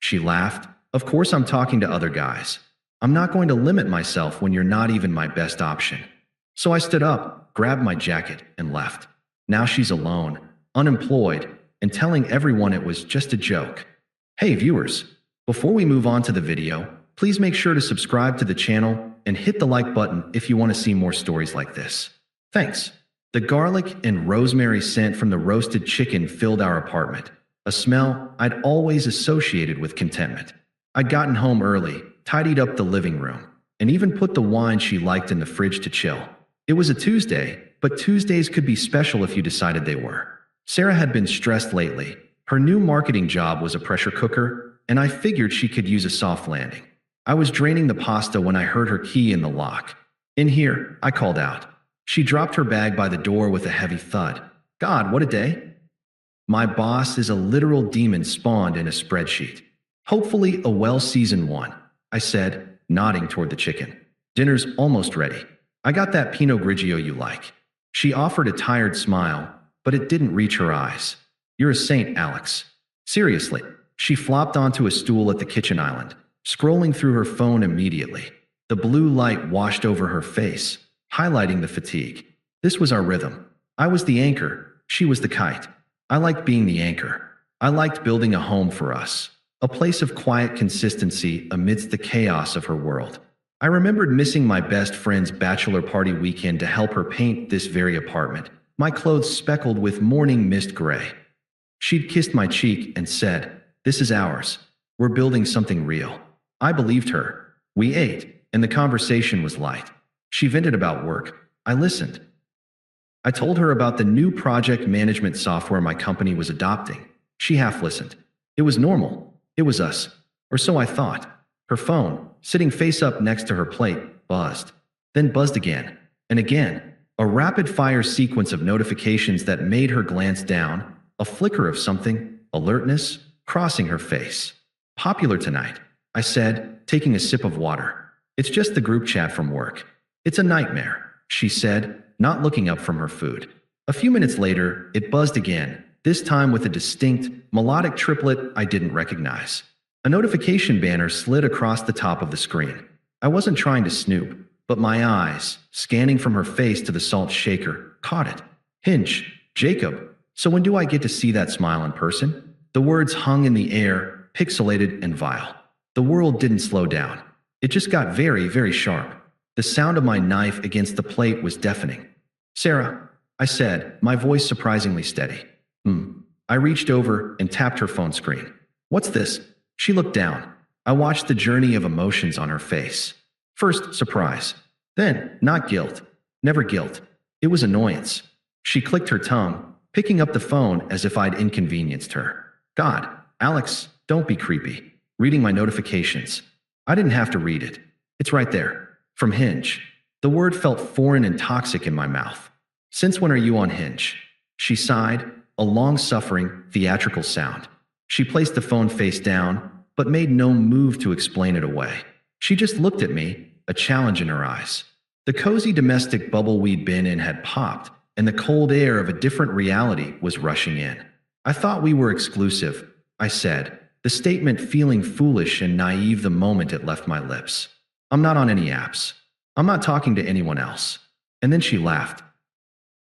She laughed. Of course I'm talking to other guys. I'm not going to limit myself when you're not even my best option. So I stood up, grabbed my jacket, and left. Now she's alone, unemployed, and telling everyone it was just a joke. Hey viewers, before we move on to the video, please make sure to subscribe to the channel and hit the like button if you want to see more stories like this. Thanks. The garlic and rosemary scent from the roasted chicken filled our apartment, a smell I'd always associated with contentment. I'd gotten home early, tidied up the living room, and even put the wine she liked in the fridge to chill. It was a Tuesday, but Tuesdays could be special if you decided they were. Sarah had been stressed lately. Her new marketing job was a pressure cooker, and I figured she could use a soft landing. I was draining the pasta when I heard her key in the lock. In here, I called out. She dropped her bag by the door with a heavy thud. God, what a day! My boss is a literal demon spawned in a spreadsheet. Hopefully a well-seasoned one, I said, nodding toward the chicken. Dinner's almost ready. I got that Pinot Grigio you like. She offered a tired smile, but it didn't reach her eyes. You're a saint, Alex. Seriously. She flopped onto a stool at the kitchen island, scrolling through her phone immediately. The blue light washed over her face, highlighting the fatigue. This was our rhythm. I was the anchor, she was the kite. I liked being the anchor. I liked building a home for us, a place of quiet consistency amidst the chaos of her world. I remembered missing my best friend's bachelor party weekend to help her paint this very apartment, my clothes speckled with morning mist gray. She'd kissed my cheek and said, "This is ours. We're building something real." I believed her. We ate, and the conversation was light. She vented about work. I listened. I told her about the new project management software my company was adopting. She half listened. It was normal. It was us. Or so I thought. Her phone, sitting face up next to her plate, buzzed. Then buzzed again. And again. A rapid-fire sequence of notifications that made her glance down, a flicker of something, alertness, crossing her face. Popular tonight, I said, taking a sip of water. It's just the group chat from work. It's a nightmare, she said, not looking up from her food. A few minutes later, it buzzed again, this time with a distinct, melodic triplet I didn't recognize. A notification banner slid across the top of the screen. I wasn't trying to snoop, but my eyes, scanning from her face to the salt shaker, caught it. Hinge, Jacob. So when do I get to see that smile in person? The words hung in the air, pixelated and vile. The world didn't slow down. It just got very, very sharp. The sound of my knife against the plate was deafening. Sarah, I said, my voice surprisingly steady. I reached over and tapped her phone screen. What's this? She looked down. I watched the journey of emotions on her face. First, surprise. Then, not guilt. Never guilt. It was annoyance. She clicked her tongue, picking up the phone as if I'd inconvenienced her. God, Alex, don't be creepy. Reading my notifications. I didn't have to read it. It's right there. From Hinge. The word felt foreign and toxic in my mouth. Since when are you on Hinge? She sighed, a long-suffering, theatrical sound. She placed the phone face down, but made no move to explain it away. She just looked at me, a challenge in her eyes. The cozy domestic bubble we'd been in had popped, and the cold air of a different reality was rushing in. I thought we were exclusive, I said, the statement feeling foolish and naive the moment it left my lips. I'm not on any apps. I'm not talking to anyone else. And then she laughed.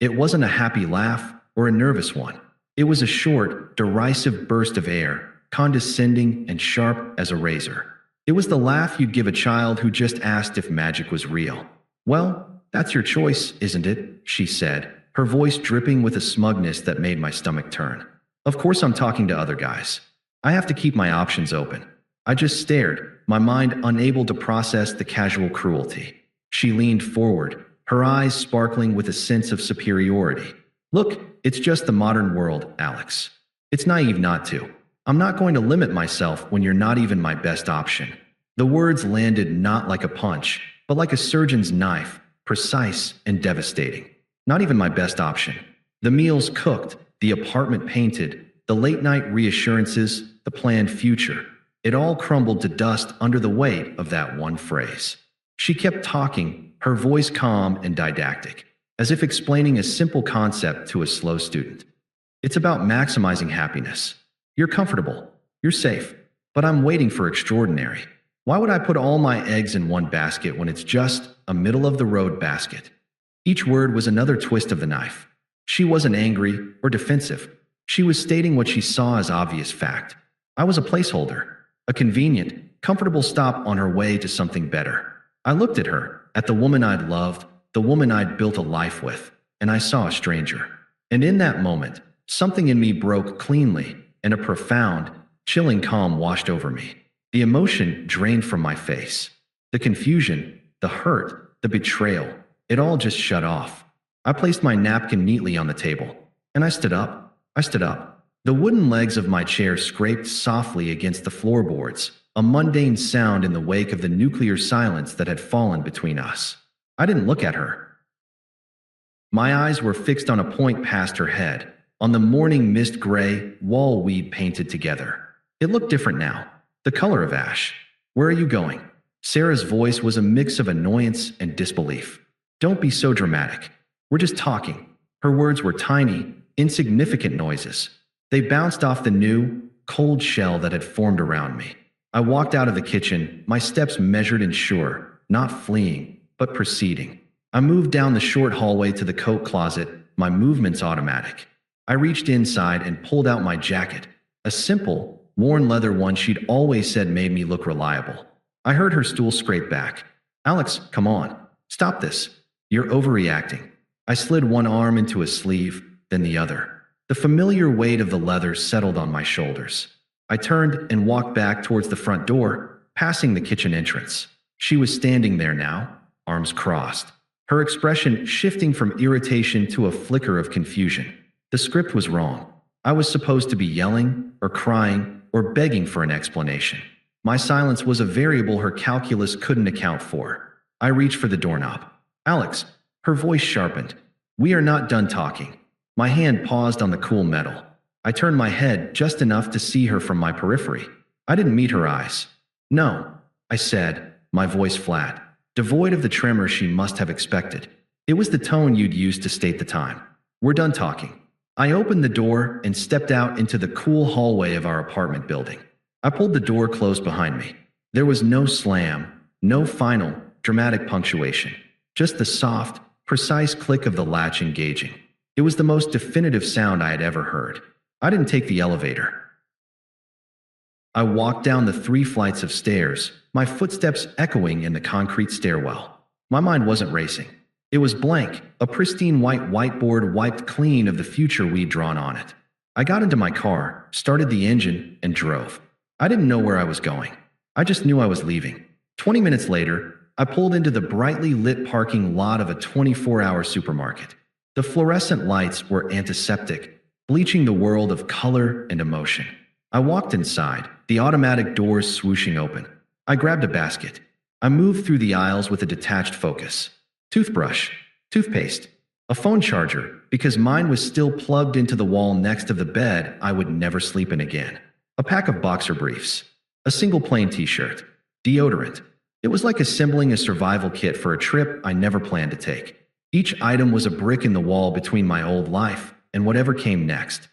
It wasn't a happy laugh or a nervous one. It was a short, derisive burst of air, condescending and sharp as a razor. It was the laugh you'd give a child who just asked if magic was real. Well, that's your choice, isn't it? She said, her voice dripping with a smugness that made my stomach turn. Of course I'm talking to other guys. I have to keep my options open. I just stared, my mind unable to process the casual cruelty. She leaned forward, her eyes sparkling with a sense of superiority. Look, it's just the modern world, Alex. It's naive not to. I'm not going to limit myself when you're not even my best option. The words landed not like a punch, but like a surgeon's knife, precise and devastating. Not even my best option. The meals cooked, the apartment painted, the late-night reassurances, the planned future. It all crumbled to dust under the weight of that one phrase. She kept talking, her voice calm and didactic, as if explaining a simple concept to a slow student. It's about maximizing happiness. You're comfortable. You're safe. but I'm waiting for extraordinary. Why would I put all my eggs in one basket when it's just a middle-of-the-road basket? Each word was another twist of the knife. She wasn't angry or defensive. She was stating what she saw as obvious fact. I was a placeholder, a convenient, comfortable stop on her way to something better. I looked at her, at the woman I'd loved, the woman I'd built a life with, and I saw a stranger. And in that moment, something in me broke cleanly, and a profound, chilling calm washed over me. The emotion drained from my face. The confusion, the hurt, the betrayal, it all just shut off. I placed my napkin neatly on the table, and I stood up. I stood up. The wooden legs of my chair scraped softly against the floorboards, a mundane sound in the wake of the nuclear silence that had fallen between us. I didn't look at her. My eyes were fixed on a point past her head, on the morning mist gray wall we'd painted together. It looked different now, the color of ash. Where are you going? Sarah's voice was a mix of annoyance and disbelief. Don't be so dramatic. We're just talking. Her words were tiny, insignificant noises. They bounced off the new, cold shell that had formed around me. I walked out of the kitchen, my steps measured and sure, not fleeing, but proceeding. I moved down the short hallway to the coat closet, my movements automatic. I reached inside and pulled out my jacket, a simple, worn leather one she'd always said made me look reliable. I heard her stool scrape back. Alex, come on. Stop this. You're overreacting. I slid one arm into a sleeve, then the other. The familiar weight of the leather settled on my shoulders. I turned and walked back towards the front door, passing the kitchen entrance. She was standing there now, arms crossed, her expression shifting from irritation to a flicker of confusion. The script was wrong. I was supposed to be yelling, or crying, or begging for an explanation. My silence was a variable her calculus couldn't account for. I reached for the doorknob. Alex, her voice sharpened. We are not done talking. My hand paused on the cool metal. I turned my head just enough to see her from my periphery. I didn't meet her eyes. No, I said, my voice flat, devoid of the tremor she must have expected. It was the tone you'd use to state the time. We're done talking. I opened the door and stepped out into the cool hallway of our apartment building. I pulled the door closed behind me. There was no slam, no final, dramatic punctuation, just the soft, precise click of the latch engaging. It was the most definitive sound I had ever heard. I didn't take the elevator. I walked down the 3 flights of stairs, my footsteps echoing in the concrete stairwell. My mind wasn't racing. It was blank, a pristine white whiteboard wiped clean of the future we'd drawn on it. I got into my car, started the engine, and drove. I didn't know where I was going. I just knew I was leaving. 20 minutes later, I pulled into the brightly lit parking lot of a 24-hour supermarket. The fluorescent lights were antiseptic, bleaching the world of color and emotion. I walked inside, the automatic doors swooshing open. I grabbed a basket. I moved through the aisles with a detached focus. Toothbrush, toothpaste, a phone charger, because mine was still plugged into the wall next to the bed I would never sleep in again. A pack of boxer briefs, a single plain t-shirt, deodorant. It was like assembling a survival kit for a trip I never planned to take. Each item was a brick in the wall between my old life and whatever came next.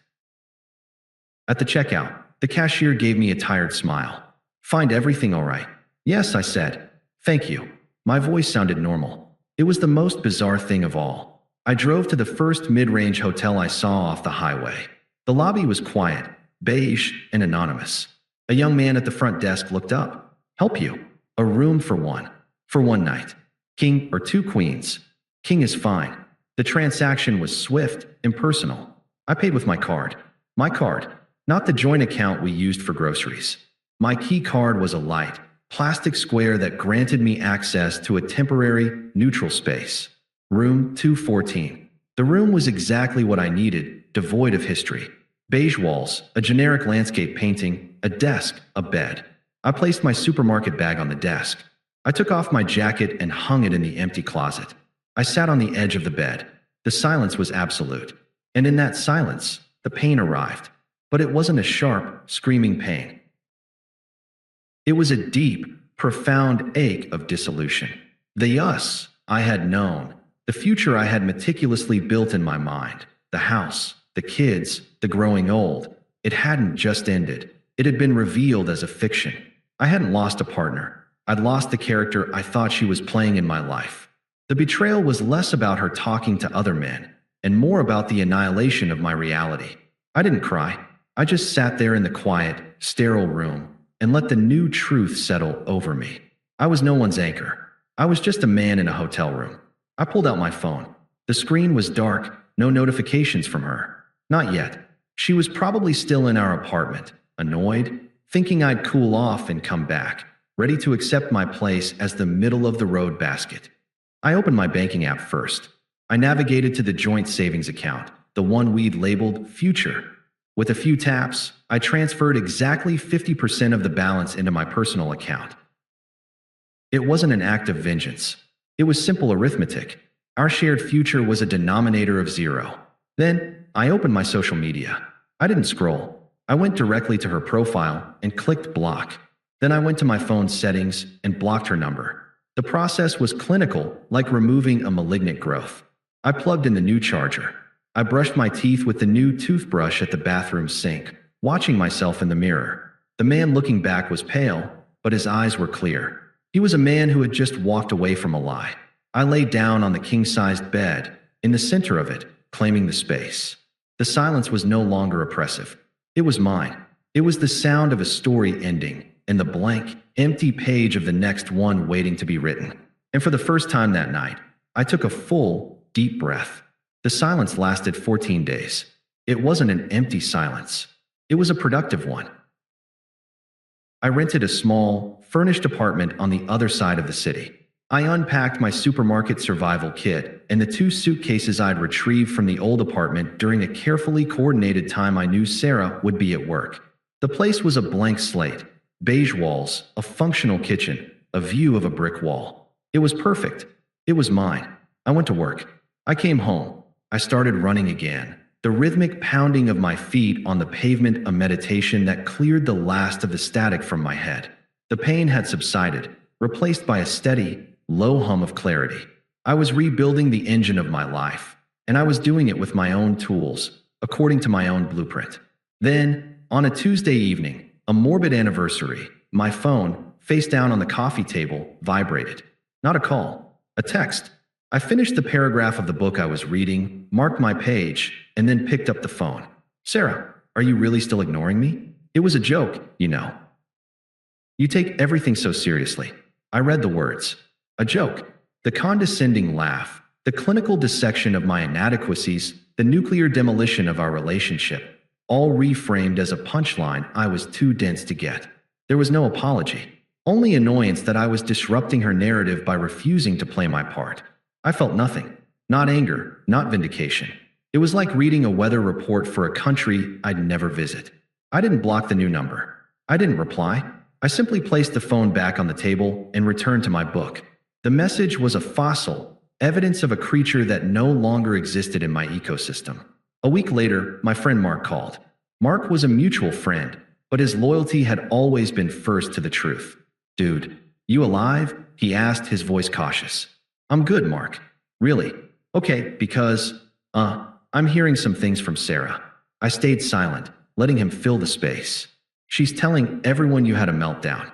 At the checkout, the cashier gave me a tired smile. Find everything all right? Yes, I said. Thank you. My voice sounded normal. It was the most bizarre thing of all. I drove to the first mid-range hotel I saw off the highway. The lobby was quiet, beige, and anonymous. A young man at the front desk looked up. Help you. A room for one night. King or 2 queens. King is fine. The transaction was swift, impersonal. I paid with my card. My card, not the joint account we used for groceries. My key card was a light, plastic square that granted me access to a temporary, neutral space. Room 214. The room was exactly what I needed, devoid of history. Beige walls, a generic landscape painting, a desk, a bed. I placed my supermarket bag on the desk. I took off my jacket and hung it in the empty closet. I sat on the edge of the bed. The silence was absolute. And in that silence, the pain arrived. But it wasn't a sharp, screaming pain. It was a deep, profound ache of dissolution. The us I had known, the future I had meticulously built in my mind, the house, the kids, the growing old, it hadn't just ended. It had been revealed as a fiction. I hadn't lost a partner. I'd lost the character I thought she was playing in my life. The betrayal was less about her talking to other men and more about the annihilation of my reality. I didn't cry. I just sat there in the quiet, sterile room and let the new truth settle over me. I was no one's anchor. I was just a man in a hotel room. I pulled out my phone. The screen was dark, no notifications from her. Not yet. She was probably still in our apartment, annoyed, thinking I'd cool off and come back, ready to accept my place as the middle-of-the-road basket. I opened my banking app first. I navigated to the joint savings account, the one we'd labeled Future. With a few taps, I transferred exactly 50% of the balance into my personal account. It wasn't an act of vengeance. It was simple arithmetic. Our shared future was a denominator of 0. Then, I opened my social media. I didn't scroll. I went directly to her profile and clicked block. Then I went to my phone's settings and blocked her number. The process was clinical, like removing a malignant growth. I plugged in the new charger. I brushed my teeth with the new toothbrush at the bathroom sink, watching myself in the mirror. The man looking back was pale, but his eyes were clear. He was a man who had just walked away from a lie. I lay down on the king-sized bed, in the center of it, claiming the space. The silence was no longer oppressive. It was mine. It was the sound of a story ending, and the blank, empty page of the next one waiting to be written. And for the first time that night, I took a full, deep breath. The silence lasted 14 days. It wasn't an empty silence. It was a productive one. I rented a small, furnished apartment on the other side of the city. I unpacked my supermarket survival kit and the 2 suitcases I'd retrieved from the old apartment during a carefully coordinated time I knew Sarah would be at work. The place was a blank slate, beige walls, a functional kitchen, a view of a brick wall. It was perfect. It was mine. I went to work. I came home. I started running again. The rhythmic pounding of my feet on the pavement, a meditation that cleared the last of the static from my head. The pain had subsided, replaced by a steady, low hum of clarity. I was rebuilding the engine of my life, and I was doing it with my own tools, according to my own blueprint. Then, on a Tuesday evening, a morbid anniversary, my phone, face down on the coffee table, vibrated. Not a call, a text. I finished the paragraph of the book I was reading, marked my page, and then picked up the phone. "Sarah, are you really still ignoring me? It was a joke, you know. You take everything so seriously." I read the words. A joke. The condescending laugh, the clinical dissection of my inadequacies, the nuclear demolition of our relationship, all reframed as a punchline I was too dense to get. There was no apology, only annoyance that I was disrupting her narrative by refusing to play my part. I felt nothing. Not anger, not vindication. It was like reading a weather report for a country I'd never visit. I didn't block the new number. I didn't reply. I simply placed the phone back on the table and returned to my book. The message was a fossil, evidence of a creature that no longer existed in my ecosystem. A week later, my friend Mark called. Mark was a mutual friend, but his loyalty had always been first to the truth. "Dude, you alive?" he asked, his voice cautious. "I'm good, Mark." "Really?" "Okay, because, I'm hearing some things from Sarah." I stayed silent, letting him fill the space. "She's telling everyone you had a meltdown.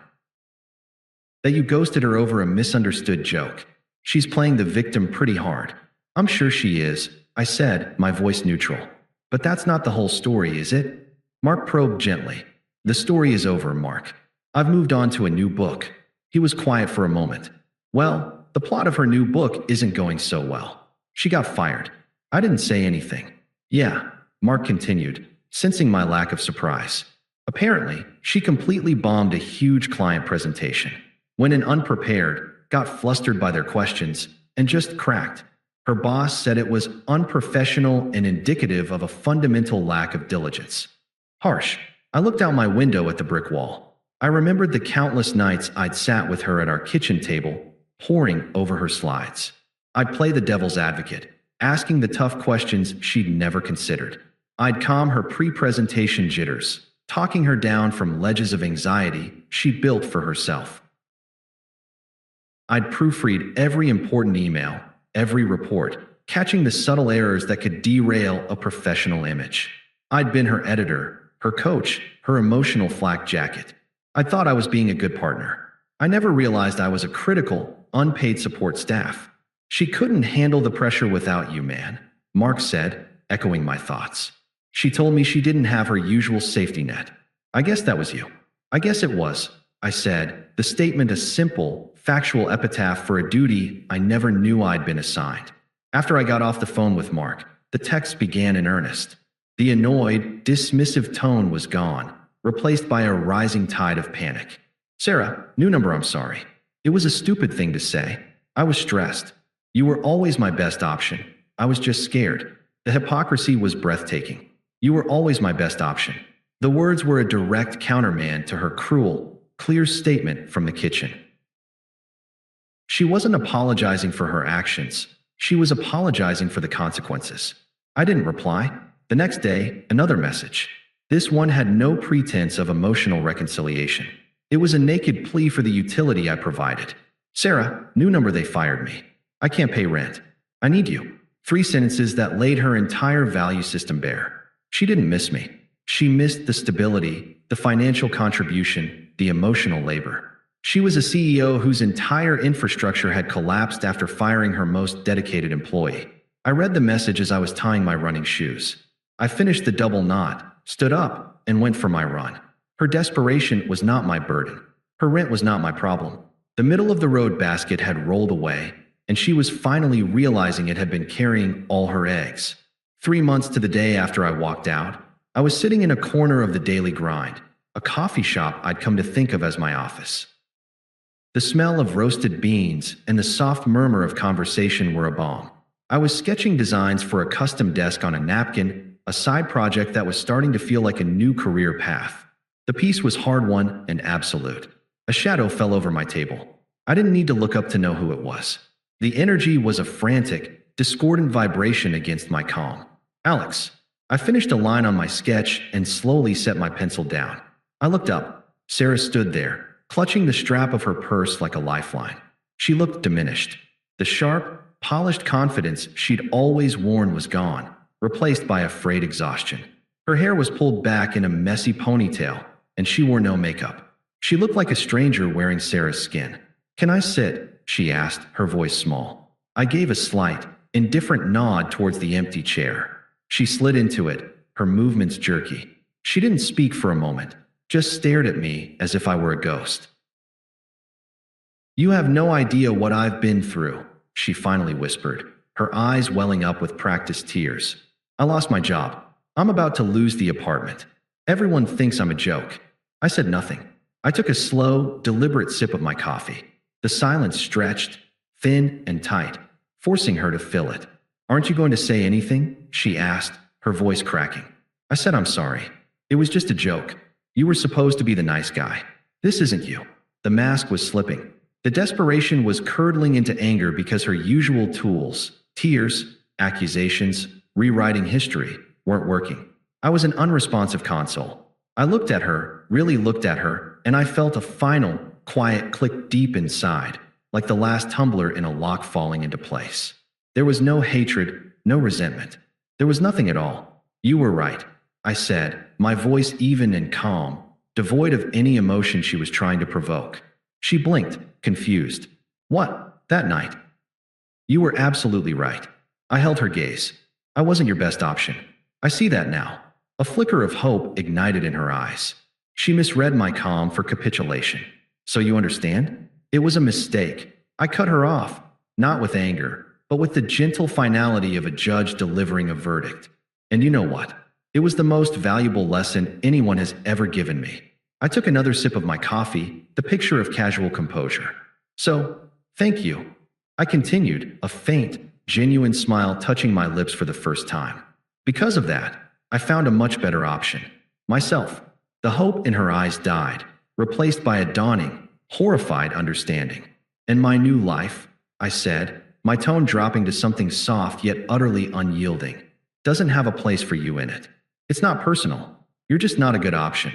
That you ghosted her over a misunderstood joke. She's playing the victim pretty hard." "I'm sure she is," I said, my voice neutral. "But that's not the whole story, is it?" Mark probed gently. "The story is over, Mark. I've moved on to a new book." He was quiet for a moment. "Well, the plot of her new book isn't going so well. She got fired." I didn't say anything. "Yeah," Mark continued, sensing my lack of surprise. "Apparently, she completely bombed a huge client presentation. Went in unprepared, got flustered by their questions, and just cracked. Her boss said it was unprofessional and indicative of a fundamental lack of diligence." Harsh. I looked out my window at the brick wall. I remembered the countless nights I'd sat with her at our kitchen table, poring over her slides. I'd play the devil's advocate, asking the tough questions she'd never considered. I'd calm her pre-presentation jitters, talking her down from ledges of anxiety she'd built for herself. I'd proofread every important email, every report, catching the subtle errors that could derail a professional image. I'd been her editor, her coach, her emotional flak jacket. I thought I was being a good partner. I never realized I was a critical, unpaid support staff. She couldn't handle the pressure without you, man, Mark said, echoing my thoughts. She told me she didn't have her usual safety net. I guess that was you. I guess it was, I said, the statement a simple, factual epitaph for a duty I never knew I'd been assigned. After I got off the phone with Mark, the text began in earnest. The annoyed, dismissive tone was gone, replaced by a rising tide of panic. Sarah, new number, I'm sorry. It was a stupid thing to say. I was stressed. You were always my best option. I was just scared. The hypocrisy was breathtaking. You were always my best option. The words were a direct countermand to her cruel, clear statement from the kitchen. She wasn't apologizing for her actions. She was apologizing for the consequences. I didn't reply. The next day, another message. This one had no pretense of emotional reconciliation. It was a naked plea for the utility I provided. Sarah, new number, they fired me. I can't pay rent. I need you. 3 sentences that laid her entire value system bare. She didn't miss me. She missed the stability, the financial contribution, the emotional labor. She was a CEO whose entire infrastructure had collapsed after firing her most dedicated employee. I read the message as I was tying my running shoes. I finished the double knot, stood up, and went for my run. Her desperation was not my burden. Her rent was not my problem. The middle-of-the-road basket had rolled away, and she was finally realizing it had been carrying all her eggs. 3 months to the day after I walked out, I was sitting in a corner of the daily grind, a coffee shop I'd come to think of as my office. The smell of roasted beans and the soft murmur of conversation were a balm. I was sketching designs for a custom desk on a napkin, a side project that was starting to feel like a new career path. The piece was hard-won and absolute. A shadow fell over my table. I didn't need to look up to know who it was. The energy was a frantic, discordant vibration against my calm. Alex. I finished a line on my sketch and slowly set my pencil down. I looked up. Sarah stood there, clutching the strap of her purse like a lifeline. She looked diminished. The sharp, polished confidence she'd always worn was gone, replaced by a frayed exhaustion. Her hair was pulled back in a messy ponytail, and she wore no makeup. She looked like a stranger wearing Sarah's skin. "Can I sit?" she asked, her voice small. I gave a slight, indifferent nod towards the empty chair. She slid into it, her movements jerky. She didn't speak for a moment, just stared at me as if I were a ghost. "You have no idea what I've been through," she finally whispered, her eyes welling up with practiced tears. "I lost my job. I'm about to lose the apartment. Everyone thinks I'm a joke." I said nothing. I took a slow, deliberate sip of my coffee. The silence stretched, thin and tight, forcing her to fill it. "Aren't you going to say anything?" she asked, her voice cracking. I said, "I'm sorry. It was just a joke. You were supposed to be the nice guy. This isn't you." The mask was slipping. The desperation was curdling into anger because her usual tools, tears, accusations, rewriting history, weren't working. I was an unresponsive console. I looked at her, really looked at her, and I felt a final, quiet click deep inside, like the last tumbler in a lock falling into place. There was no hatred, no resentment. There was nothing at all. "You were right," I said, my voice even and calm, devoid of any emotion she was trying to provoke. She blinked, confused. "What, that night?" "You were absolutely right." I held her gaze. "I wasn't your best option. I see that now." A flicker of hope ignited in her eyes. She misread my calm for capitulation. "So you understand? It was a mistake." I cut her off, not with anger, but with the gentle finality of a judge delivering a verdict. And you know what? It was the most valuable lesson anyone has ever given me. I took another sip of my coffee, the picture of casual composure. "So, thank you." I continued, a faint, genuine smile touching my lips for the first time. Because of that, I found a much better option. Myself. The hope in her eyes died, replaced by a dawning, horrified understanding. "And my new life," I said, my tone dropping to something soft yet utterly unyielding, "doesn't have a place for you in it. It's not personal. You're just not a good option."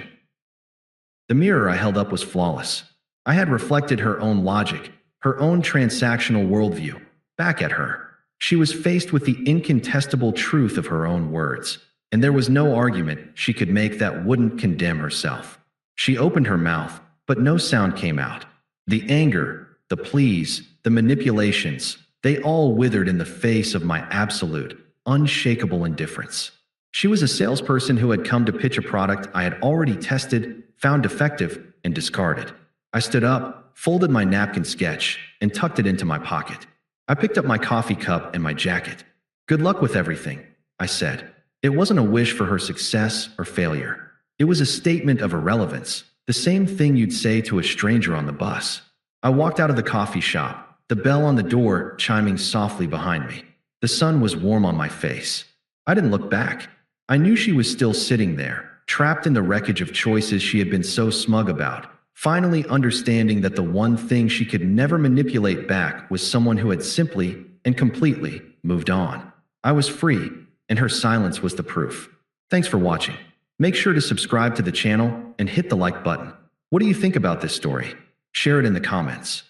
The mirror I held up was flawless. I had reflected her own logic, her own transactional worldview, back at her. She was faced with the incontestable truth of her own words. and there was no argument she could make that wouldn't condemn herself. She opened her mouth, but no sound came out. The anger, the pleas, the manipulations, they all withered in the face of my absolute, unshakable indifference. She was a salesperson who had come to pitch a product I had already tested, found defective, and discarded. I stood up, folded my napkin sketch, and tucked it into my pocket. I picked up my coffee cup and my jacket. "Good luck with everything," I said. It wasn't a wish for her success or failure. It was a statement of irrelevance, the same thing you'd say to a stranger on the bus. I walked out of the coffee shop, the bell on the door chiming softly behind me. The sun was warm on my face. I didn't look back. I knew she was still sitting there, trapped in the wreckage of choices she had been so smug about, finally understanding that the one thing she could never manipulate back was someone who had simply and completely moved on. I was free, and her silence was the proof. Thanks for watching. Make sure to subscribe to the channel and hit the like button. What do you think about this story? Share it in the comments.